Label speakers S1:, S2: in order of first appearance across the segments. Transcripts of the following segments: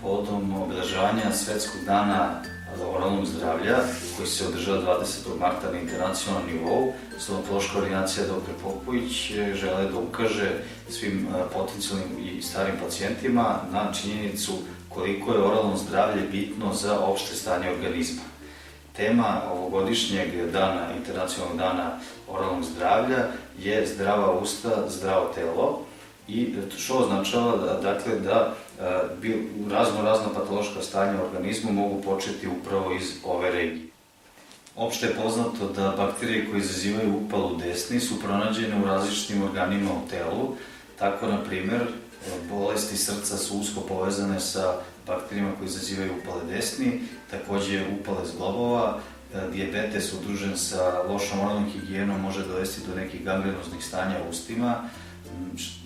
S1: povodom obeležavanja Svetskog dana oralnog zdravlja, koji se održava 20. marta na internacionalnom nivou, stomatološka ordinacija Dr. Popović žele da ukaže svim potencijalnim i starim pacijentima na činjenicu koliko je oralno zdravlje bitno za opšte stanje organizma. Tema ovogodišnjeg dana, internacionalnog dana oralnog zdravlja je zdrava usta, zdravo telo, i što označava da razna patološka stanja u organizmu mogu početi upravo iz ove regije. Opšte je poznato da bakterije koje izazivaju upal u desni su pronađene u različitim organima u telu. Tako, na primer, bolesti srca su usko povezane sa bakterijama koje izazivaju upale desni, takođe upale zglobova, dijabetes udružen sa lošom oralnom higijenom može dovesti do nekih gangrenoznih stanja u ustima,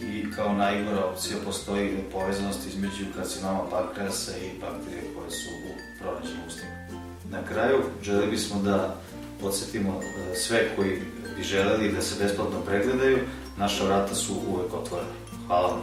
S1: i kao najgora opcija postoji povezanost između karcinoma pankreasa i bakterije koje su pronađene u ustima. Na kraju, želeli bismo da podsjetimo sve koji bi želeli da se besplatno pregledaju, naša vrata su uvek otvorena. Hvala vam.